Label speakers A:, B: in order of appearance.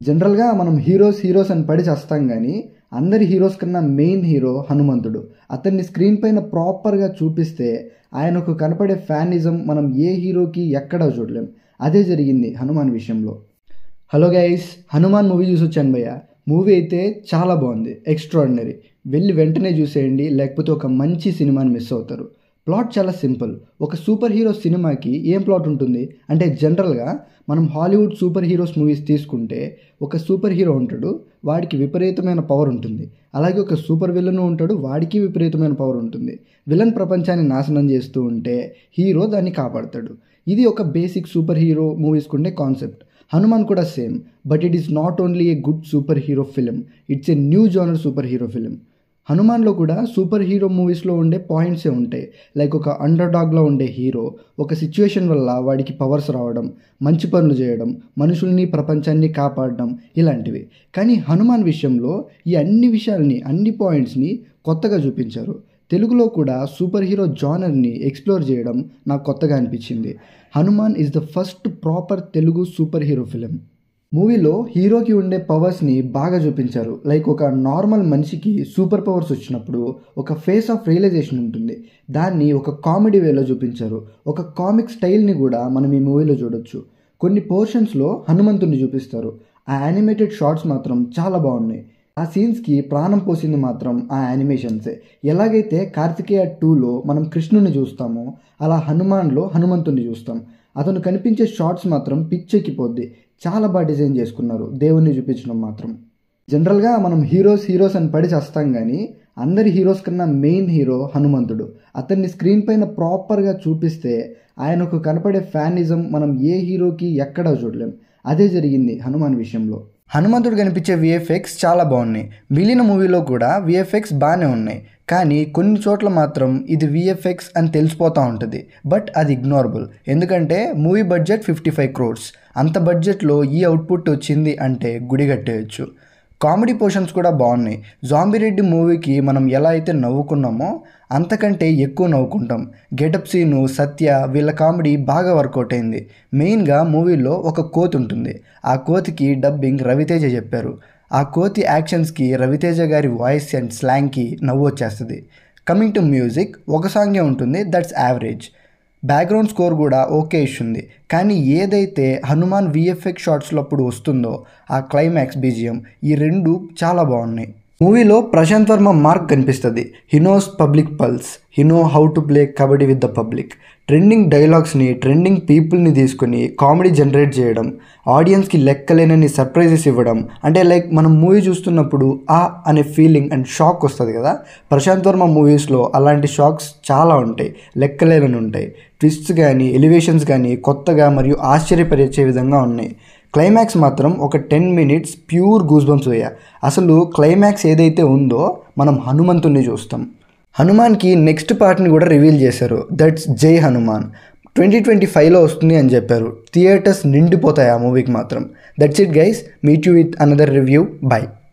A: జనరల్‌గా మనం హీరోస్ అని పడి చస్తాం గానీ, అందరి హీరోస్ కన్నా మెయిన్ హీరో హనుమంతుడు. అతన్ని స్క్రీన్ పైన ప్రాపర్‌గా చూపిస్తే, ఆయనకు కనపడే ఫ్యానిజం మనం ఏ హీరోకి ఎక్కడా చూడలేం. అదే జరిగింది హనుమాన్ విషయంలో. హలో గైస్, హనుమాన్ మూవీ చూసొచ్చాను భయ్యా. మూవీ అయితే చాలా బాగుంది, ఎక్స్ట్రాడినరీ. వెళ్ళి వెంటనే చూసేయండి, లేకపోతే ఒక మంచి సినిమాని మిస్ అవుతారు. ప్లాట్ చాలా సింపుల్. ఒక సూపర్ హీరో సినిమాకి ఏం ప్లాట్ ఉంటుంది అంటే, జనరల్గా మనం హాలీవుడ్ సూపర్ హీరోస్ మూవీస్ తీసుకుంటే, ఒక సూపర్ హీరో ఉంటాడు, వాడికి విపరీతమైన పవర్ ఉంటుంది. అలాగే ఒక సూపర్ విలన్ ఉంటాడు, వాడికి విపరీతమైన పవర్ ఉంటుంది. విలన్ ప్రపంచాన్ని నాశనం చేస్తూ ఉంటే హీరో దాన్ని కాపాడతాడు. ఇది ఒక బేసిక్ సూపర్ హీరో మూవీస్కి ఉండే కాన్సెప్ట్. హనుమాన్ కూడా same, but it is not only a good super hero film, it's a new genre super hero film. హనుమాన్లో కూడా సూపర్ హీరో మూవీస్లో ఉండే పాయింట్సే ఉంటాయి. లైక్ ఒక అండర్ డాగ్లో ఉండే హీరో ఒక సిచ్యువేషన్ వల్ల వాడికి పవర్స్ రావడం, మంచి పనులు చేయడం, మనుషుల్ని ప్రపంచాన్ని కాపాడడం, ఇలాంటివి. కానీ హనుమాన్ విషయంలో ఈ అన్ని విషయాల్ని, అన్ని పాయింట్స్ని కొత్తగా చూపించారు. తెలుగులో కూడా సూపర్ హీరో జానర్ని ఎక్స్ప్లోర్ చేయడం నాకు కొత్తగా అనిపించింది. Hanuman is the first proper Telugu super hero film. మూవీలో హీరోకి ఉండే పవర్స్ని బాగా చూపించారు. లైక్ ఒక నార్మల్ మనిషికి సూపర్ పవర్స్ వచ్చినప్పుడు ఒక ఫేస్ ఆఫ్ రియలైజేషన్ ఉంటుంది. దాన్ని ఒక కామెడీ వేలో చూపించారు. ఒక కామిక్ స్టైల్ని కూడా మనం ఈ మూవీలో చూడొచ్చు. కొన్ని పోర్షన్స్లో హనుమంతుడిని చూపిస్తారు. ఆ యానిమేటెడ్ షార్ట్స్ మాత్రం చాలా బాగున్నాయి. ఆ సీన్స్కి ప్రాణం పోసింది మాత్రం ఆ యానిమేషన్సే. ఎలాగైతే కార్తికేయ 2లో మనం కృష్ణుని చూస్తామో, అలా హనుమాన్లో హనుమంతుడిని చూస్తాం. అతను కనిపించే షార్ట్స్ మాత్రం పిచ్చెక్కిపోద్ది. చాలా బాగా డిజైన్ చేసుకున్నారు దేవుణ్ణి చూపించడం మాత్రం. జనరల్గా మనం హీరోస్ అని పడి చస్తాం కానీ, అందరి హీరోస్ కన్నా మెయిన్ హీరో హనుమంతుడు. అతన్ని స్క్రీన్ పైన ప్రాపర్గా చూపిస్తే, ఆయనకు కనపడే ఫ్యానిజం మనం ఏ హీరోకి ఎక్కడా చూడలేం. అదే జరిగింది హనుమాన్ విషయంలో. హనుమంతుడు కనిపించే విఎఫ్ఎక్స్ చాలా బాగున్నాయి. మిగిలిన మూవీలో కూడా విఎఫ్ఎక్స్ బాగానే ఉన్నాయి. కానీ కొన్ని చోట్ల మాత్రం ఇది విఎఫ్ఎక్స్ అని తెలిసిపోతూ ఉంటుంది. బట్ అది ఇగ్నోరబుల్. ఎందుకంటే మూవీ బడ్జెట్ 55 crores. అంత బడ్జెట్లో ఈ అవుట్పుట్ వచ్చింది అంటే గుడి కట్టేయచ్చు. కామెడీ పోర్షన్స్ కూడా బాగున్నాయి. జాంబిరెడ్డి మూవీకి మనం ఎలా అయితే నవ్వుకున్నామో అంతకంటే ఎక్కువ నవ్వుకుంటాం. గెటప్ సీను, సత్య, వీళ్ళ కామెడీ బాగా వర్కౌట్ అయింది. మెయిన్గా మూవీలో ఒక కోతి ఉంటుంది. ఆ కోతికి డబ్బింగ్ రవితేజ చెప్పారు. ఆ కోతి యాక్షన్స్కి రవితేజ గారి వాయిస్ అండ్ స్లాంగ్కి నవ్వు వచ్చేస్తుంది. కమింగ్ టు మ్యూజిక్, ఒక సాంగే ఉంటుంది, దట్స్ యావరేజ్. బ్యాక్గ్రౌండ్ స్కోర్ కూడా ఓకే ఇస్తుంది. కానీ ఏదైతే హనుమాన్ విఎఫ్ఎక్స్ షార్ట్స్లో అప్పుడు వస్తుందో ఆ క్లైమాక్స్ బీజిఎం, ఈ రెండు చాలా బాగున్నాయి. మూవీలో ప్రశాంత్ వర్మ మార్క్ కనిపిస్తుంది. He knows public pulse, he know how to play kabaddi with the public. Trending డైలాగ్స్ని, ట్రెండింగ్ పీపుల్ని తీసుకుని కామెడీ జనరేట్ చేయడం, ఆడియన్స్కి లెక్కలేనని సర్ప్రైజెస్ ఇవ్వడం. అంటే లైక్ మనం మూవీ చూస్తున్నప్పుడు అనే ఫీలింగ్ అండ్ షాక్ వస్తుంది కదా. ప్రశాంత్ వర్మ మూవీస్లో అలాంటి షాక్స్ చాలా ఉంటాయి, లెక్కలేనని ఉంటాయి. ట్విస్ట్స్ కానీ, ఎలివేషన్స్ కానీ కొత్తగా మరియు ఆశ్చర్యపరిచే విధంగా ఉన్నాయి. క్లైమాక్స్ మాత్రం ఒక 10 minutes ప్యూర్ గూస్ బంప్స్ అయ్యా. అసలు క్లైమాక్స్ ఏదైతే ఉందో మనం హనుమంతుడిని చూస్తాం. హనుమాన్కి నెక్స్ట్ పార్ట్ని కూడా రివీల్ చేశారు, దట్స్ జై హనుమాన్. 2025లో వస్తుంది అని చెప్పారు. థియేటర్స్ నిండిపోతాయి ఆ మూవీకి మాత్రం. That's it guys, meet you with another review. By.